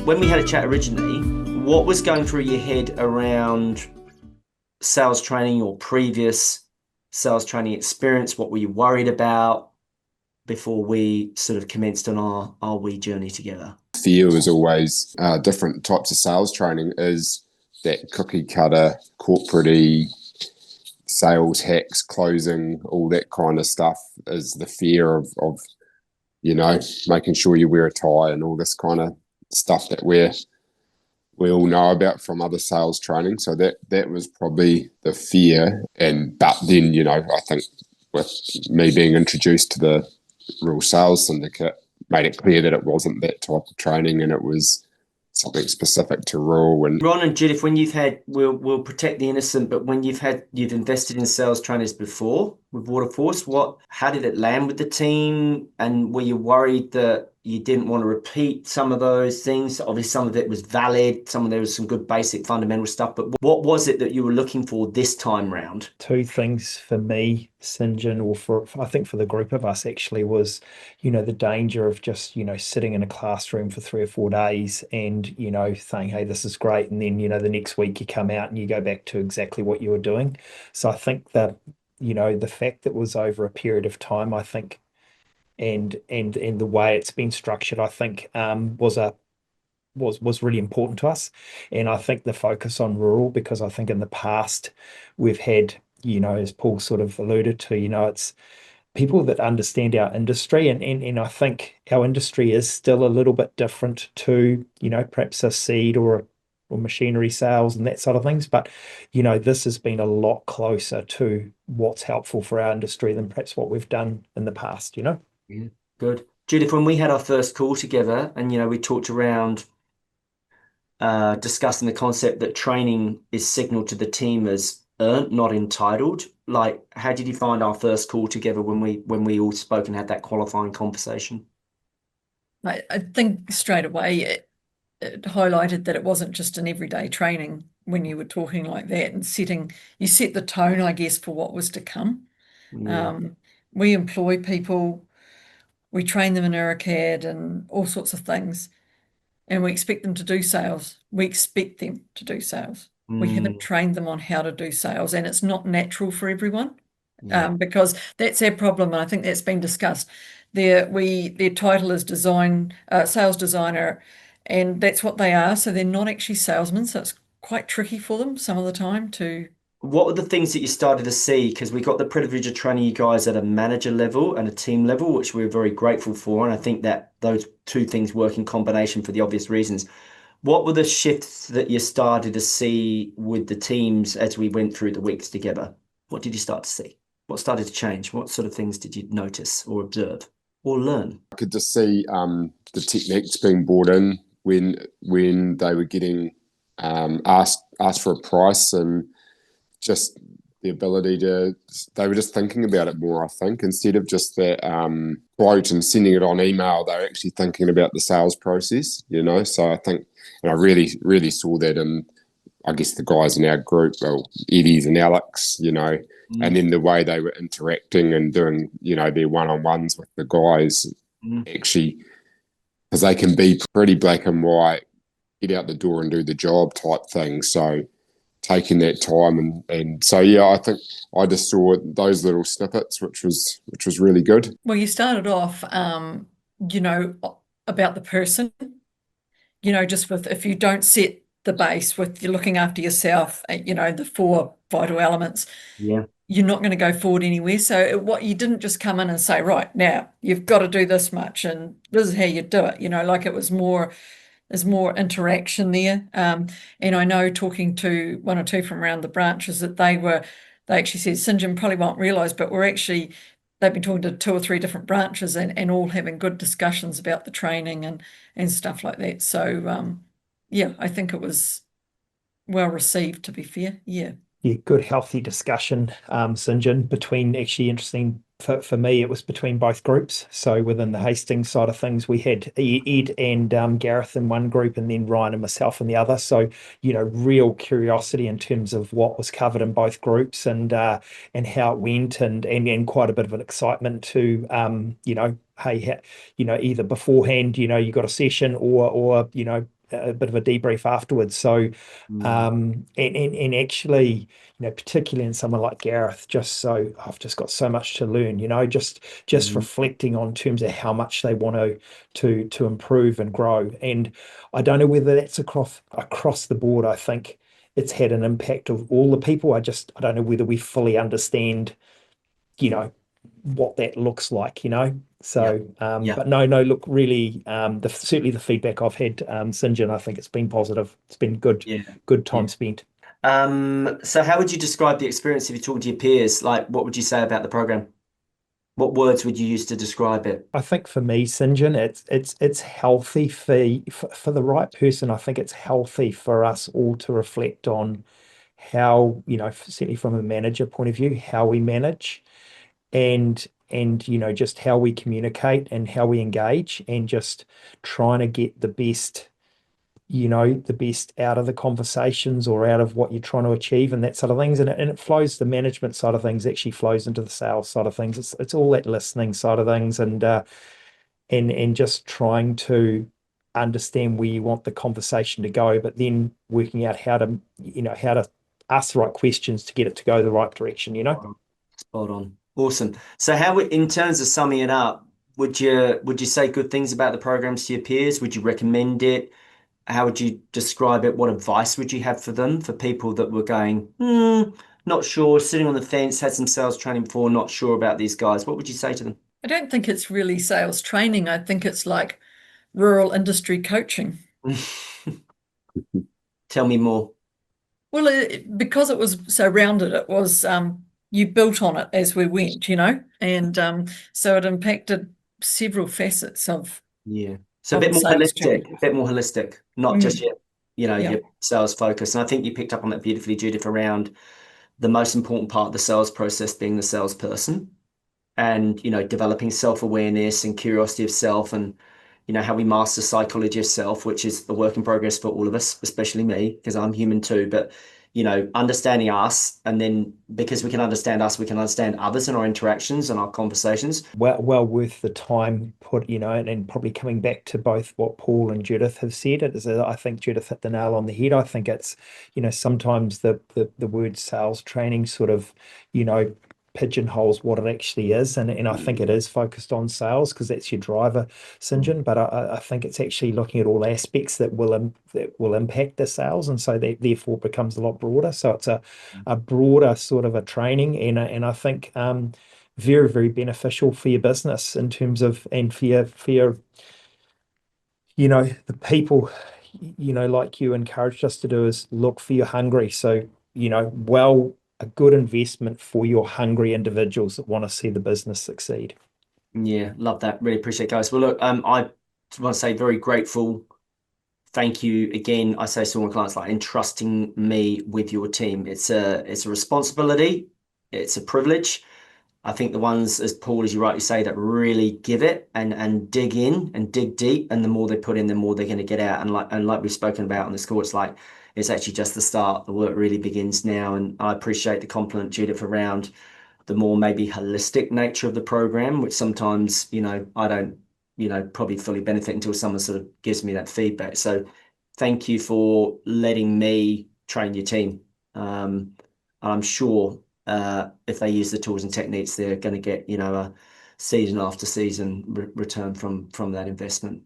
when we had a chat originally, what was going through your head around sales training or previous sales training experience? What were you worried about before we sort of commenced on our wee journey together? Fear was always different types of sales training is that cookie cutter, corporate sales hacks, closing, all that kind of stuff is the fear of making sure you wear a tie and all this kind of stuff that we all know about from other sales training. So that was probably the fear. But then, I think with me being introduced to the Rural Sales Syndicate, made it clear that it wasn't that type of training and it was something specific to rural. And Ron and Judith, when you've had, we'll protect the innocent, but when you've invested in sales trainers before with Waterforce, how did it land with the team? And were you worried that you didn't want to repeat some of those things? Obviously, some of it was valid. There was some good basic fundamental stuff, but what was it that you were looking for this time round? Two things for me, St. John, or I think for the group of us actually, was, the danger of just, sitting in a classroom for 3 or 4 days and, saying, hey, this is great. And then, the next week you come out and you go back to exactly what you were doing. So I think that, the fact that it was over a period of time, I think, and the way it's been structured, I think, was really important to us. And I think the focus on rural, because I think in the past we've had, as Paul sort of alluded to, it's people that understand our industry, and I think our industry is still a little bit different to, perhaps a seed or machinery sales and that sort of things. But, this has been a lot closer to what's helpful for our industry than perhaps what we've done in the past, Yeah, good. Judith, when we had our first call together and, we talked around discussing the concept that training is signaled to the team as earned, not entitled. Like, how did you find our first call together when we all spoke and had that qualifying conversation? I think straight away it highlighted that it wasn't just an everyday training when you were talking like that, and you set the tone, I guess, for what was to come. Yeah. We employ people, we train them in EuroCAD and all sorts of things, and we expect them to do sales. We expect them to do sales. We haven't trained them on how to do sales, and it's not natural for everyone. Because that's our problem, and I think that's been discussed. Their title is sales designer, and that's what they are. So they're not actually salesmen. So it's quite tricky for them some of the time to. What were the things that you started to see? Because we got the privilege of training you guys at a manager level and a team level, which we're very grateful for. And I think that those two things work in combination for the obvious reasons. What were the shifts that you started to see with the teams as we went through the weeks together? What did you start to see? What started to change? What sort of things did you notice or observe or learn? I could just see the techniques being brought in when they were getting asked for a price, and just the ability they were just thinking about it more, I think, instead of just that quote and sending it on email. They're actually thinking about the sales process, So I think, and I really, really saw that in, I guess, the guys in our group, well, Eddie's and Alex, and then the way they were interacting and doing, their one-on-ones with the guys, actually, because they can be pretty black and white, get out the door and do the job type thing. So taking that time and so I think I just saw those little snippets, which was really good. Well, you started off, about the person, just with, if you don't set the base with you're looking after yourself, the 4 vital elements. Yeah. You're not going to go forward anywhere. So what you didn't just come in and say, right, now you've got to do this much and this is how you do it. Like it was there's more interaction there. And I know, talking to 1 or 2 from around the branches, that they actually said, St. John probably won't realise, but they've been talking to 2 or 3 different branches and all having good discussions about the training and stuff like that. So, I think it was well received, to be fair. Yeah. Yeah, good, healthy discussion, St. John, between, actually interesting for me, it was between both groups. So within the Hastings side of things, we had Ed and Gareth in one group, and then Ryan and myself in the other. So, real curiosity in terms of what was covered in both groups and how it went, and quite a bit of an excitement to, hey, either beforehand, you got a session or a bit of a debrief afterwards. So, and actually, particularly in someone like Gareth, I've just got so much to learn, just reflecting on terms of how much they want to improve and grow. And I don't know whether that's across the board. I think it's had an impact of all the people. I don't know whether we fully understand, what that looks like. So, but no, look, really, certainly the feedback I've had, St. John, I think it's been positive. It's been good time spent. So how would you describe the experience if you talk to your peers? Like, what would you say about the program? What words would you use to describe it? I think for me, St. John, it's healthy for the right person. I think it's healthy for us all to reflect on how, certainly from a manager point of view, how we manage and just how we communicate and how we engage, and just trying to get the best out of the conversations or out of what you're trying to achieve and that sort of things. And it flows, the management side of things actually flows into the sales side of things. It's all that listening side of things, and just trying to understand where you want the conversation to go, but then working out how to ask the right questions to get it to go the right direction. Spot on. Awesome. So in terms of summing it up, would you say good things about the programs to your peers? Would you recommend it? How would you describe it? What advice would you have for them, for people that were going, not sure, sitting on the fence, had some sales training before, not sure about these guys? What would you say to them? I don't think it's really sales training. I think it's like rural industry coaching. Tell me more. Well, because it was so rounded, it was you built on it as we went, and so it impacted several facets of So a bit the more sales holistic, journey. not just your Yeah. sales focus. And I think you picked up on that beautifully, Judith, around the most important part of the sales process being the salesperson, and developing self-awareness and curiosity of self, and how we master psychology of self, which is a work in progress for all of us, especially me, because I'm human too. But understanding us, and then because we can understand us, we can understand others in our interactions and our conversations. Well worth the time put, and probably coming back to both what Paul and Judith have said. I think Judith hit the nail on the head. I think it's, sometimes the word sales training sort of, pigeonholes what it actually is, and I think it is focused on sales because that's your driver, St. John. But I think it's actually looking at all aspects that will impact the sales, and so that therefore becomes a lot broader. So it's a broader sort of a training, and I think very, very beneficial for your business in terms of, and for your the people like you encouraged us to do, is look for your hungry. So a good investment for your hungry individuals that want to see the business succeed. Yeah, love that. Really appreciate it, guys. Well, look, I just want to say very grateful. Thank you again. I say to all my clients, like, entrusting me with your team. It's a responsibility. It's a privilege. I think the ones, as Paul, as you rightly say, that really give it and dig in and dig deep, and the more they put in, the more they're going to get out. And like we've spoken about on this call, it's actually just the start. The work really begins now. And I appreciate the compliment, Judith, around the more maybe holistic nature of the program, which sometimes, I don't, probably fully benefit until someone sort of gives me that feedback. So thank you for letting me train your team. I'm sure if they use the tools and techniques, they're going to get, a season after season return from that investment.